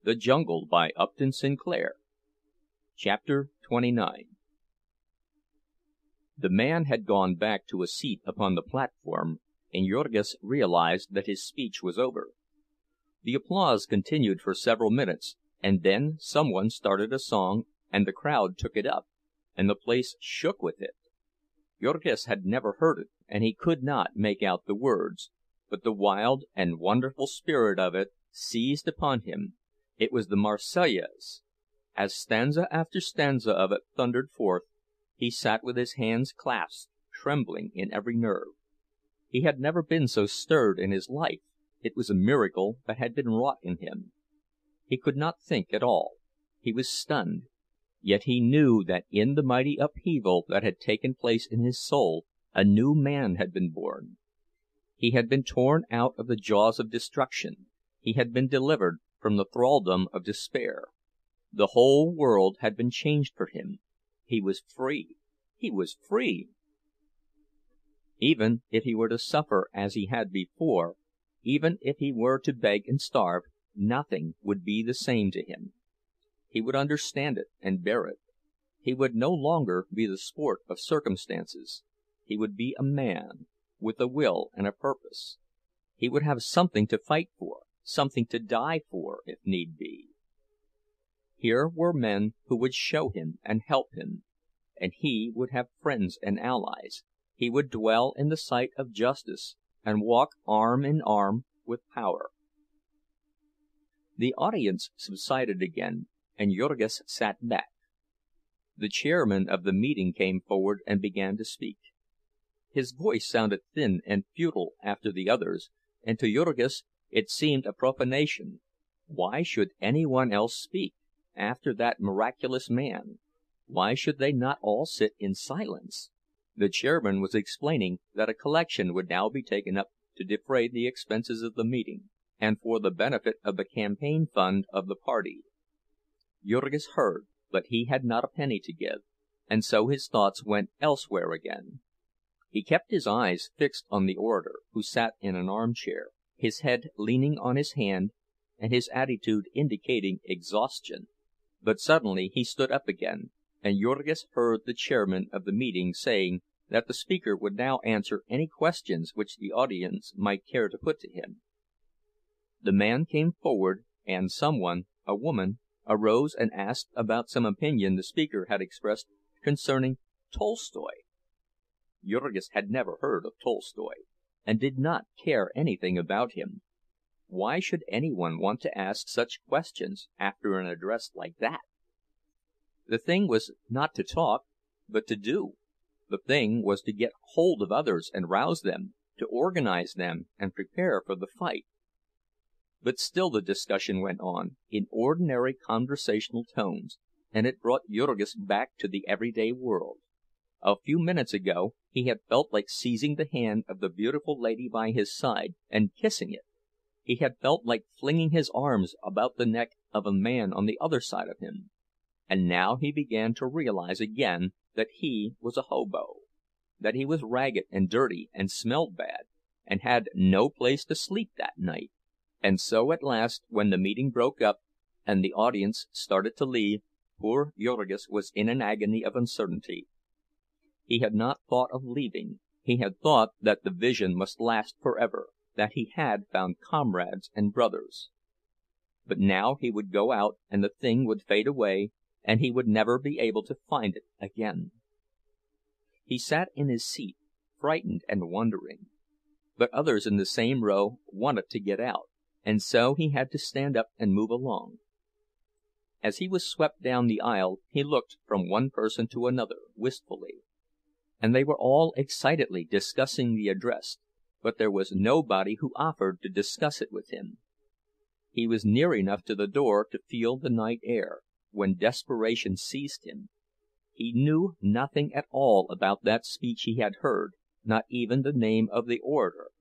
THE JUNGLE by Upton Sinclair. Chapter 29. The man had gone back to a seat upon the platform, and Jurgis realized that his speech was over. The applause continued for several minutes, and then some one started a song, and the crowd took it up, and the place shook with it. Jurgis had never heard it, and he could not make out the words, but the wild and wonderful spirit of it seized upon him. It was the Marseillaise. As stanza after stanza of it thundered forth, he sat with his hands clasped, trembling in every nerve. He had never been so stirred in his life. It was a miracle that had been wrought in him. He could not think at all. He was stunned. Yet he knew that in the mighty upheaval that had taken place in his soul, a new man had been born. He had been torn out of the jaws of destruction. He had been delivered from the thraldom of despair. The whole world had been changed for him. He was free. He was free! Even if he were to suffer as he had before, even if he were to beg and starve, nothing would be the same to him. He would understand it and bear it. He would no longer be the sport of circumstances. He would be a man, with a will and a purpose. He would have something to fight for, something to die for, if need be. Here were men who would show him and help him, and he would have friends and allies. He would dwell in the sight of justice, and walk arm in arm with power. The audience subsided again, and Jurgis sat back. The chairman of the meeting came forward and began to speak. His voice sounded thin and futile after the others, and to Jurgis it seemed a profanation. Why should anyone else speak, after that miraculous man? Why should they not all sit in silence? The chairman was explaining that a collection would now be taken up to defray the expenses of the meeting, and for the benefit of the campaign fund of the party. Jurgis heard, but he had not a penny to give, and so his thoughts went elsewhere again. He kept his eyes fixed on the orator, who sat in an armchair, his head leaning on his hand, and his attitude indicating exhaustion. But suddenly he stood up again, and Jurgis heard the chairman of the meeting saying that the speaker would now answer any questions which the audience might care to put to him. The man came forward, and someone, a woman, arose and asked about some opinion the speaker had expressed concerning Tolstoy. Jurgis had never heard of Tolstoy, and did not care anything about him. Why should anyone want to ask such questions after an address like that? The thing was not to talk, but to do. The thing was to get hold of others and rouse them, to organize them and prepare for the fight. But still the discussion went on, in ordinary conversational tones, and it brought Jurgis back to the everyday world. A few minutes ago he had felt like seizing the hand of the beautiful lady by his side and kissing it. He had felt like flinging his arms about the neck of a man on the other side of him. And now he began to realize again that he was a hobo, that he was ragged and dirty and smelled bad, and had no place to sleep that night. And so at last, when the meeting broke up and the audience started to leave, poor Jurgis was in an agony of uncertainty. He had not thought of leaving. He had thought that the vision must last forever, that he had found comrades and brothers. But now he would go out, and the thing would fade away, and he would never be able to find it again. He sat in his seat, frightened and wondering. But others in the same row wanted to get out, and so he had to stand up and move along. As he was swept down the aisle, he looked from one person to another wistfully. And they were all excitedly discussing the address, but there was nobody who offered to discuss it with him. He was near enough to the door to feel the night air, when desperation seized him. He knew nothing at all about that speech he had heard, not even the name of the orator.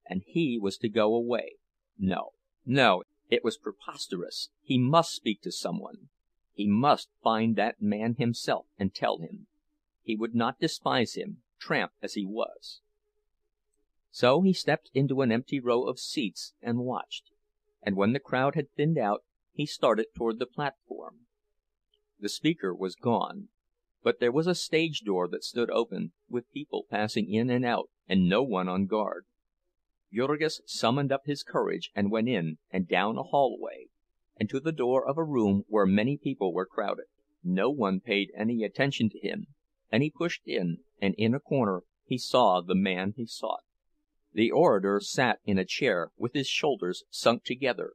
And he was to go away. No, no, it was preposterous. He must speak to someone. He must find that man himself and tell him. He would not despise him, tramp as he was. So he stepped into an empty row of seats and watched, and when the crowd had thinned out, he started toward the platform. The speaker was gone, but there was a stage door that stood open, with people passing in and out, and no one on guard. Jurgis summoned up his courage and went in and down a hallway, and to the door of a room where many people were crowded. No one paid any attention to him, and he pushed in, and in a corner he saw the man he sought. The orator sat in a chair with his shoulders sunk together,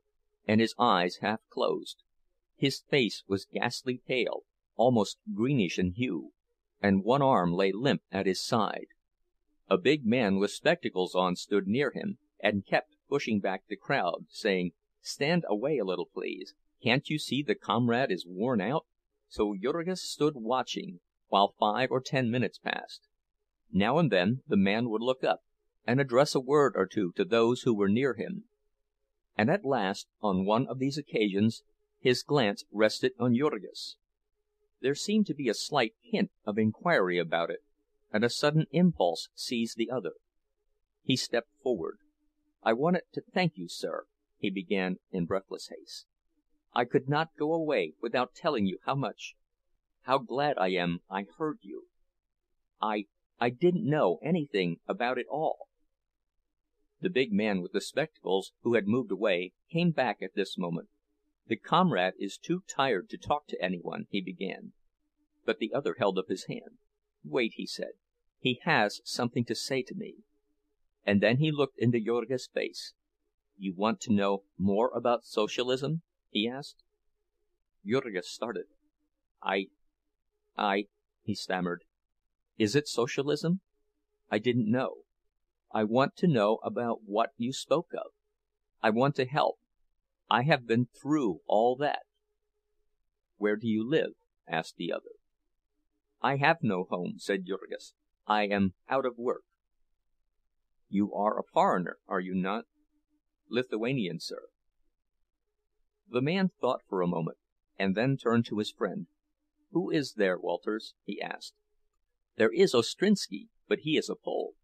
and his eyes half closed. His face was ghastly pale, almost greenish in hue, and one arm lay limp at his side. A big man with spectacles on stood near him, and kept pushing back the crowd, saying, "Stand away a little, please. Can't you see the comrade is worn out?" So Jurgis stood watching, while 5 or 10 minutes passed. Now and then the man would look up and address a word or two to those who were near him. And at last, on one of these occasions, his glance rested on Jurgis. There seemed to be a slight hint of inquiry about it, and a sudden impulse seized the other. He stepped forward. "I wanted to thank you, sir," he began in breathless haste. "I could not go away without telling you how glad I am I heard you. I didn't know anything about it all." The big man with the spectacles, who had moved away, came back at this moment. "The comrade is too tired to talk to anyone," he began. But the other held up his hand. "Wait," he said. "He has something to say to me." And then he looked into Jurgis' face. "You want to know more about Socialism?" he asked. Jurgis started. I, he stammered. "Is it Socialism? I didn't know. I want to know about what you spoke of. I want to help. I have been through all that." "Where do you live?" asked the other. "I have no home," said Jurgis. "I am out of work." "You are a foreigner, are you not?" "Lithuanian, sir." The man thought for a moment, and then turned to his friend. "Who is there, Walters?" he asked. "There is Ostrinski, but he is a Pole."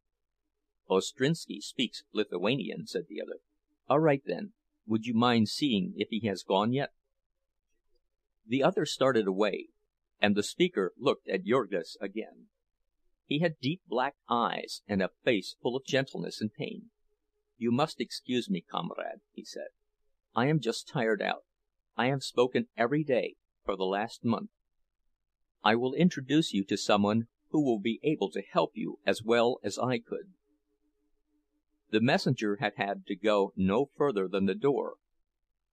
"Ostrinski speaks Lithuanian," said the other. "All right, then. Would you mind seeing if he has gone yet?" The other started away, and the speaker looked at Jurgis again. He had deep black eyes and a face full of gentleness and pain. "You must excuse me, comrade," he said. "I am just tired out. I have spoken every day for the last month. I will introduce you to someone who will be able to help you as well as I could." The messenger had to go no further than the door.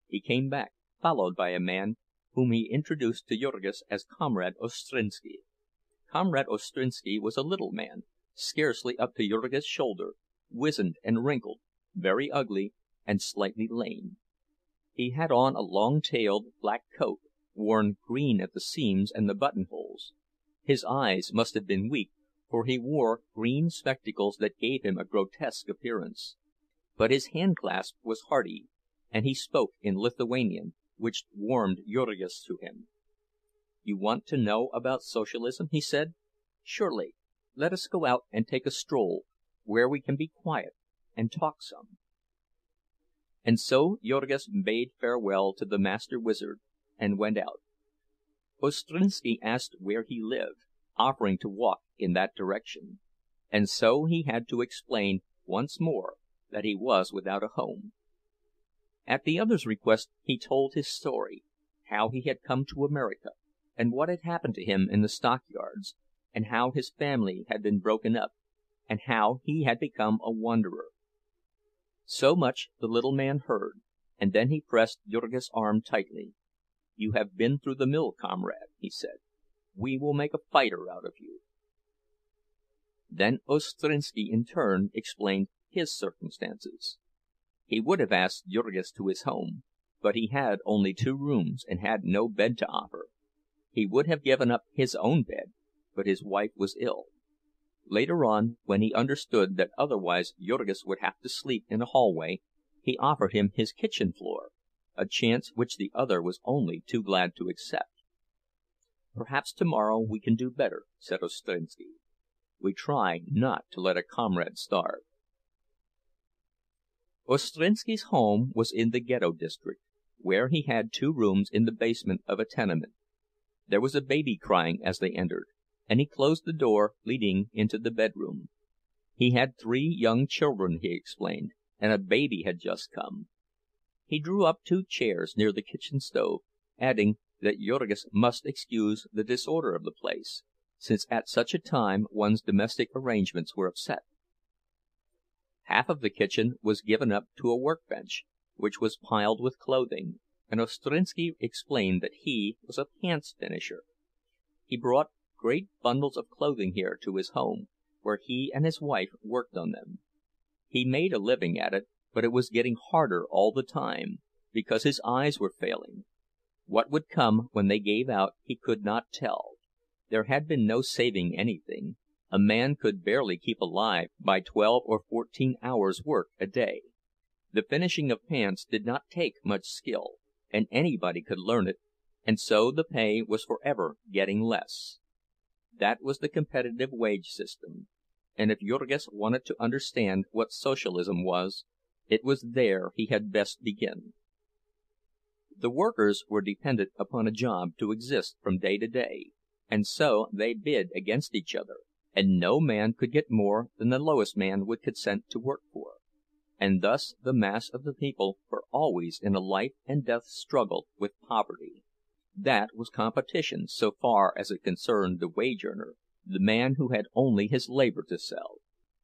He came back, followed by a man whom he introduced to Jurgis as Comrade Ostrinski. Comrade Ostrinski was a little man, scarcely up to Jurgis' shoulder, wizened and wrinkled, very ugly, and slightly lame. He had on a long-tailed black coat, worn green at the seams and the buttonholes. His eyes must have been weak, for he wore green spectacles that gave him a grotesque appearance. But his handclasp was hearty, and he spoke in Lithuanian, which warmed Jurgis to him. "You want to know about Socialism?" he said. "Surely. Let us go out and take a stroll, where we can be quiet and talk some." And so Jurgis bade farewell to the master wizard and went out. Ostrinski asked where he lived, offering to walk in that direction, and so he had to explain once more that he was without a home. At the other's request he told his story, how he had come to America, and what had happened to him in the stockyards, and how his family had been broken up, and how he had become a wanderer. So much the little man heard, and then he pressed Jurgis' arm tightly. "You have been through the mill, comrade," he said. "We will make a fighter out of you." Then Ostrinski in turn explained his circumstances. He would have asked Jurgis to his home, but he had only 2 rooms and had no bed to offer. He would have given up his own bed, but his wife was ill. Later on, when he understood that otherwise Jurgis would have to sleep in a hallway, he offered him his kitchen floor, a chance which the other was only too glad to accept. "Perhaps tomorrow we can do better," said Ostrinski. "We try not to let a comrade starve." Ostrinski's home was in the Ghetto district, where he had 2 rooms in the basement of a tenement. There was a baby crying as they entered, and he closed the door leading into the bedroom. He had 3 young children, he explained, and a baby had just come. He drew up 2 chairs near the kitchen stove, adding that Jurgis must excuse the disorder of the place, since at such a time one's domestic arrangements were upset. Half of the kitchen was given up to a workbench, which was piled with clothing, and Ostrinski explained that he was a pants finisher. He brought great bundles of clothing here to his home, where he and his wife worked on them. He made a living at it, but it was getting harder all the time, because his eyes were failing. What would come when they gave out he could not tell. There had been no saving anything. A man could barely keep alive by 12 or 14 hours' work a day. The finishing of pants did not take much skill, and anybody could learn it, and so the pay was forever getting less. That was the competitive wage system, and if Jurgis wanted to understand what socialism was, it was there he had best begin. The workers were dependent upon a job to exist from day to day, and so they bid against each other, and no man could get more than the lowest man would consent to work for. And thus the mass of the people were always in a life-and-death struggle with poverty. That was competition so far as it concerned the wage earner, the man who had only his labor to sell.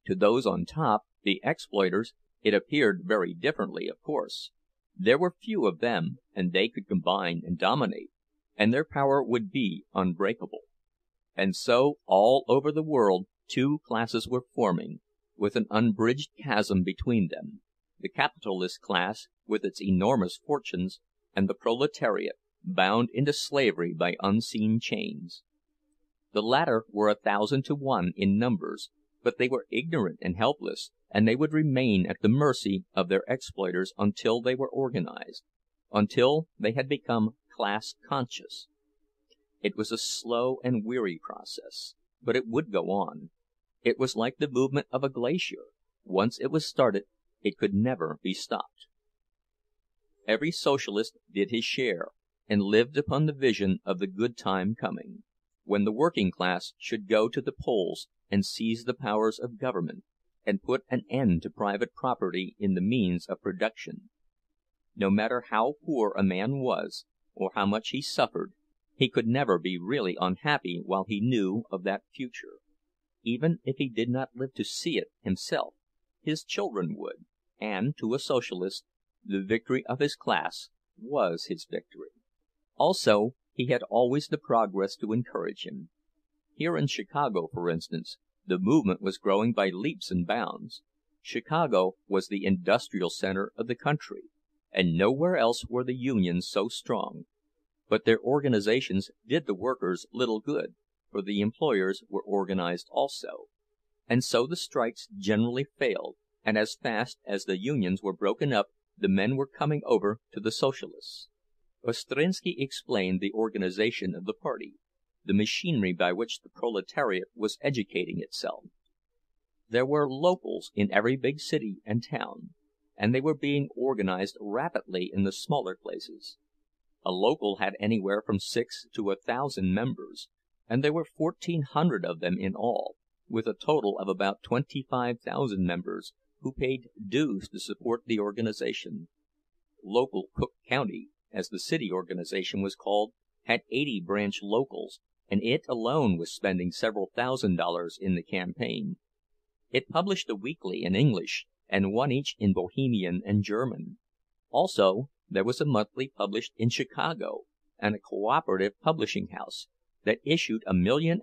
To those on top, the exploiters, it appeared very differently, of course. There were few of them, and they could combine and dominate, and their power would be unbreakable. And so all over the world 2 classes were forming, with an unbridged chasm between them: the capitalist class, with its enormous fortunes, and the proletariat, bound into slavery by unseen chains. The latter were 1,000 to 1 in numbers, but they were ignorant and helpless, and they would remain at the mercy of their exploiters until they were organized, until they had become class-conscious. It was a slow and weary process, but it would go on. It was like the movement of a glacier. Once it was started, it could never be stopped. Every socialist did his share, and lived upon the vision of the good time coming, when the working class should go to the polls and seize the powers of government, and put an end to private property in the means of production. No matter how poor a man was, or how much he suffered, he could never be really unhappy while he knew of that future. Even if he did not live to see it himself, his children would, and to a socialist, the victory of his class was his victory. Also, he had always the progress to encourage him. Here in Chicago, for instance, the movement was growing by leaps and bounds. Chicago was the industrial center of the country, and nowhere else were the unions so strong. But their organizations did the workers little good, for the employers were organized also. And so the strikes generally failed, and as fast as the unions were broken up, the men were coming over to the Socialists. Ostrinski explained the organization of the party, the machinery by which the proletariat was educating itself. There were locals in every big city and town, and they were being organized rapidly in the smaller places. A local had anywhere from 6 to 1,000 members, and there were 1,400 of them in all, with a total of about 25,000 members who paid dues to support the organization. Local Cook County, as the city organization was called, had 80 branch locals, and it alone was spending several $1,000s in the campaign. It published a weekly in English, and one each in Bohemian and German. Also, there was a monthly published in Chicago, and a cooperative publishing house that issued 1.5 million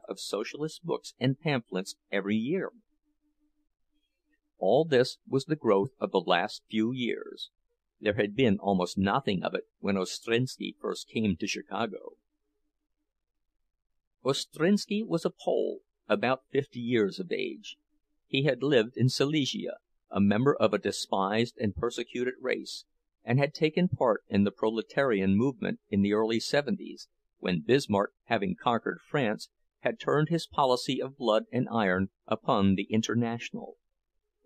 of socialist books and pamphlets every year. All this was the growth of the last few years. There had been almost nothing of it when Ostrinski first came to Chicago. Ostrinski was a Pole, about 50 years of age. He had lived in Silesia, a member of a despised and persecuted race, and had taken part in the proletarian movement in the early 70s, when Bismarck, having conquered France, had turned his policy of blood and iron upon the International.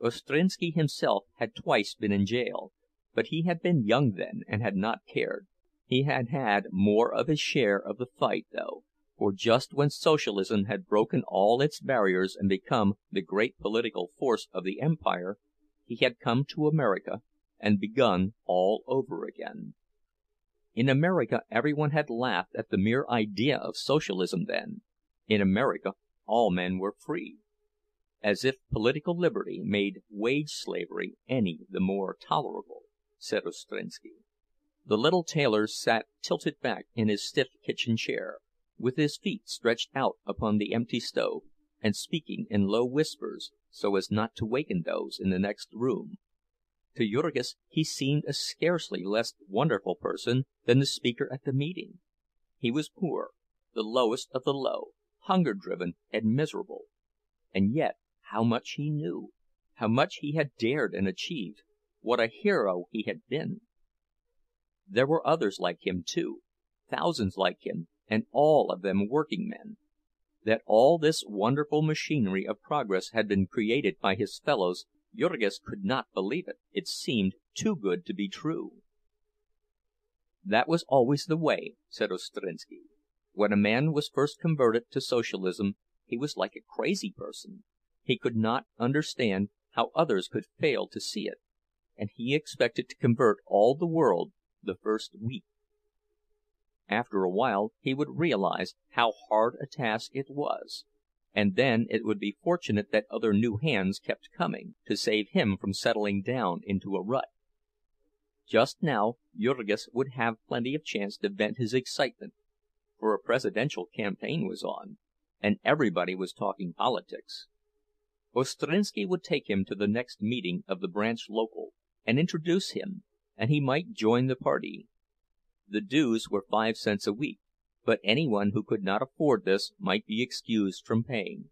Ostrinski himself had twice been in jail, But he had been young then, and had not cared. He had had more of his share of the fight, though, for just when Socialism had broken all its barriers and become the great political force of the empire, he had come to America and begun all over again. In America everyone had laughed at the mere idea of Socialism then. In America all men were free. As if political liberty made wage slavery any the more tolerable, said Ostrinski. The little tailor sat tilted back in his stiff kitchen chair, with his feet stretched out upon the empty stove, and speaking in low whispers, so as not to waken those in the next room. To Jurgis he seemed a scarcely less wonderful person than the speaker at the meeting. He was poor, the lowest of the low, hunger-driven and miserable. And yet how much he knew, how much he had dared and achieved, what a hero he had been! There were others like him, too, thousands like him, and all of them working men. That all this wonderful machinery of progress had been created by his fellows, Jurgis could not believe it. It seemed too good to be true. That was always the way, said Ostrinski. When a man was first converted to Socialism, he was like a crazy person. He could not understand how others could fail to see it, and he expected to convert all the world the first week. After a while he would realize how hard a task it was, and then it would be fortunate that other new hands kept coming, to save him from settling down into a rut. Just now Jurgis would have plenty of chance to vent his excitement, for a presidential campaign was on, and everybody was talking politics. Ostrinski would take him to the next meeting of the branch local, and introduce him, and he might join the party. The dues were 5 cents a week, but anyone who could not afford this might be excused from paying.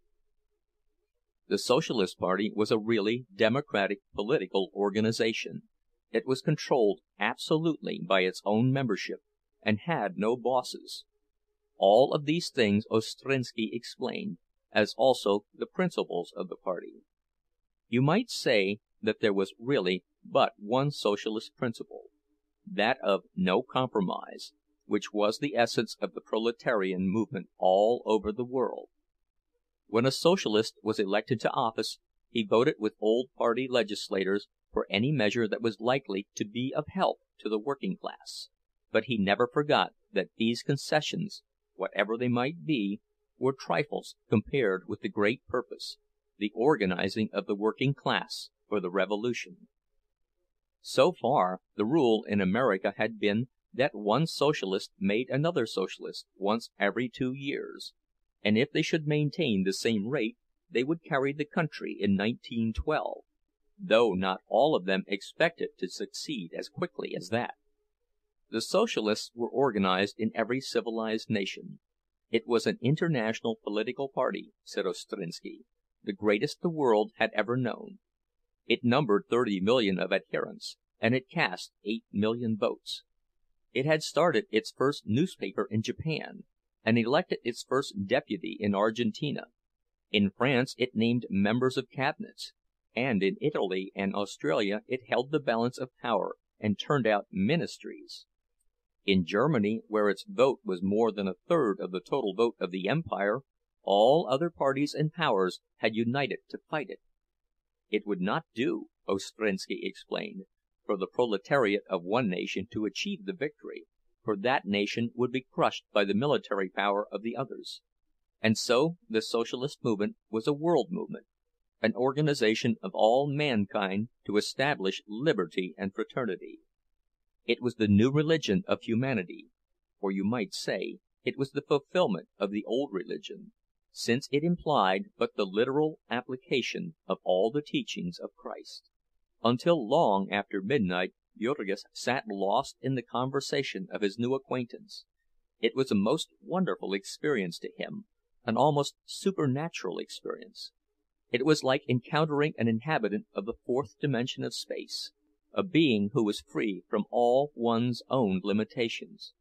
The Socialist Party was a really democratic political organization. It was controlled absolutely by its own membership, and had no bosses. All of these things Ostrinski explained, as also the principles of the party. You might say that there was really but one socialist principle, that of no compromise, which was the essence of the proletarian movement all over the world. When a socialist was elected to office, he voted with old party legislators for any measure that was likely to be of help to the working class. But he never forgot that these concessions, whatever they might be, were trifles compared with the great purpose, the organizing of the working class for the revolution. So far, the rule in America had been that one socialist made another socialist once every 2 years, and if they should maintain the same rate, they would carry the country in 1912, though not all of them expected to succeed as quickly as that. The Socialists were organized in every civilized nation. It was an international political party, said Ostrinski, the greatest the world had ever known. It numbered 30 million of adherents, and it cast 8 million votes. It had started its first newspaper in Japan, and elected its first deputy in Argentina. In France it named members of cabinets, and in Italy and Australia it held the balance of power and turned out ministries. In Germany, where its vote was more than a third of the total vote of the empire, all other parties and powers had united to fight it. It would not do, Ostrinski explained, for the proletariat of one nation to achieve the victory, for that nation would be crushed by the military power of the others. And so the socialist movement was a world movement, an organization of all mankind to establish liberty and fraternity. It was the new religion of humanity, or you might say it was the fulfillment of the old religion, since it implied but the literal application of all the teachings of Christ. Until long after midnight Jurgis sat lost in the conversation of his new acquaintance. It was a most wonderful experience to him, an almost supernatural experience. It was like encountering an inhabitant of the fourth dimension of space, a being who was free from all one's own limitations.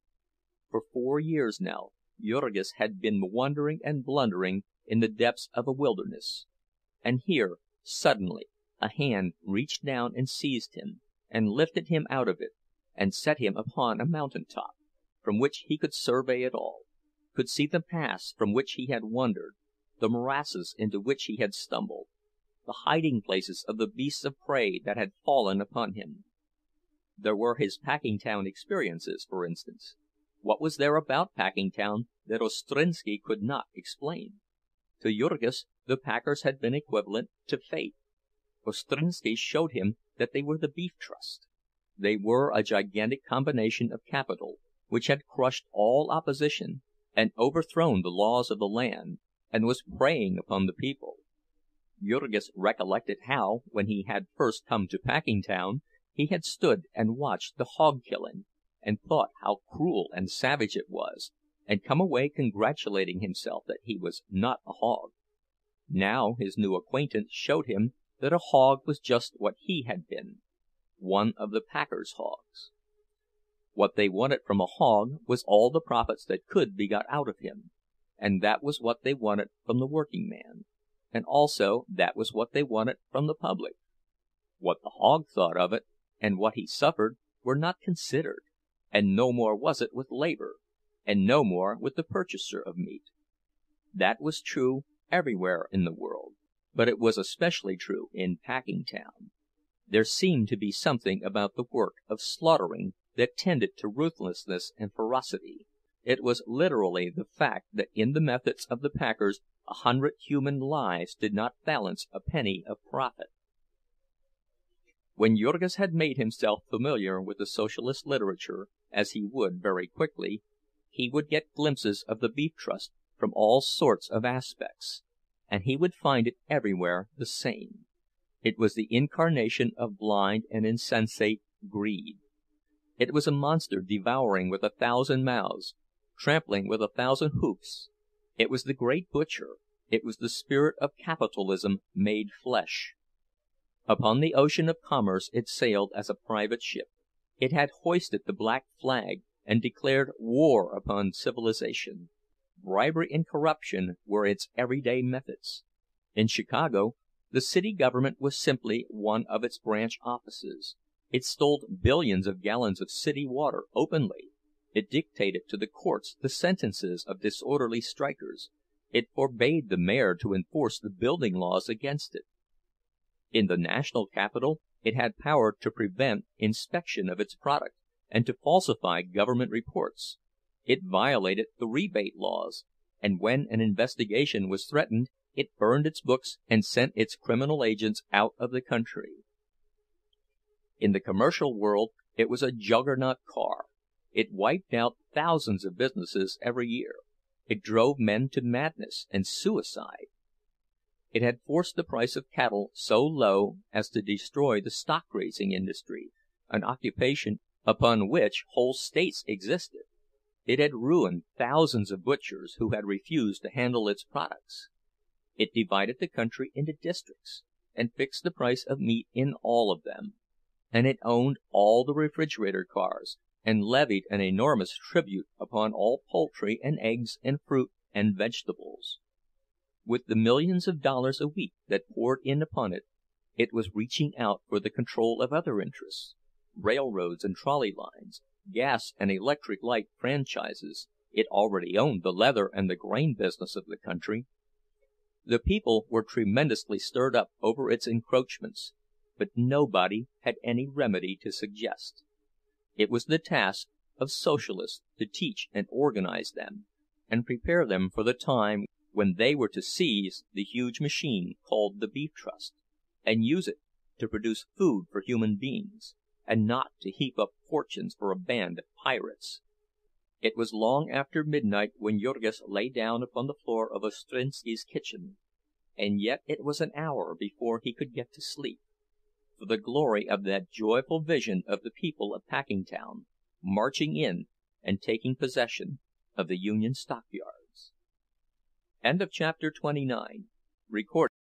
For 4 years now Jurgis had been wandering and blundering in the depths of a wilderness, and here, suddenly, a hand reached down and seized him, and lifted him out of it, and set him upon a mountain top, from which he could survey it all, could see the paths from which he had wandered, the morasses into which he had stumbled, the hiding places of the beasts of prey that had fallen upon him. There were his Packingtown experiences, for instance. What was there about Packingtown that Ostrinski could not explain? To Jurgis, the packers had been equivalent to fate. Ostrinski showed him that they were the Beef Trust. They were a gigantic combination of capital, which had crushed all opposition and overthrown the laws of the land, and was preying upon the people. Jurgis recollected how, when he had first come to Packingtown, he had stood and watched the hog-killing, and thought how cruel and savage it was, and come away congratulating himself that he was not a hog. Now his new acquaintance showed him that a hog was just what he had been, one of the packers' hogs. What they wanted from a hog was all the profits that could be got out of him, and that was what they wanted from the working man, and also that was what they wanted from the public. What the hog thought of it, and what he suffered, were not considered, and no more was it with labor, and no more with the purchaser of meat. That was true everywhere in the world, but it was especially true in Packingtown. There seemed to be something about the work of slaughtering that tended to ruthlessness and ferocity. It was literally the fact that in the methods of the packers 100 human lives did not balance a penny of profit. When Jurgis had made himself familiar with the Socialist literature, as he would very quickly, he would get glimpses of the Beef Trust from all sorts of aspects, and he would find it everywhere the same. It was the incarnation of blind and insensate greed. It was a monster devouring with 1,000 mouths, trampling with 1,000 hoofs. It was the great butcher. It was the spirit of capitalism made flesh. Upon the ocean of commerce it sailed as a private ship. It had hoisted the black flag and declared war upon civilization. Bribery and corruption were its everyday methods. In Chicago, the city government was simply one of its branch offices. It stole billions of gallons of city water openly. It dictated to the courts the sentences of disorderly strikers. It forbade the mayor to enforce the building laws against it. In the national capital, it had power to prevent inspection of its product and to falsify government reports. It violated the rebate laws, and when an investigation was threatened, it burned its books and sent its criminal agents out of the country. In the commercial world, it was a juggernaut car. It wiped out thousands of businesses every year. It drove men to madness and suicide. It had forced the price of cattle so low as to destroy the stock-raising industry, an occupation upon which whole states existed. It had ruined thousands of butchers who had refused to handle its products. It divided the country into districts, and fixed the price of meat in all of them. And it owned all the refrigerator cars, and levied an enormous tribute upon all poultry and eggs and fruit and vegetables. With the millions of dollars a week that poured in upon it, it was reaching out for the control of other interests: railroads and trolley lines, gas and electric light franchises. It already owned the leather and the grain business of the country. The people were tremendously stirred up over its encroachments, but nobody had any remedy to suggest. It was the task of Socialists to teach and organize them, and prepare them for the time when they were to seize the huge machine called the Beef Trust, and use it to produce food for human beings, and not to heap up fortunes for a band of pirates. It was long after midnight when Jurgis lay down upon the floor of Ostrinski's kitchen, and yet it was an hour before he could get to sleep, for the glory of that joyful vision of the people of Packingtown, marching in and taking possession of the Union stockyards. End of chapter 29. Recorded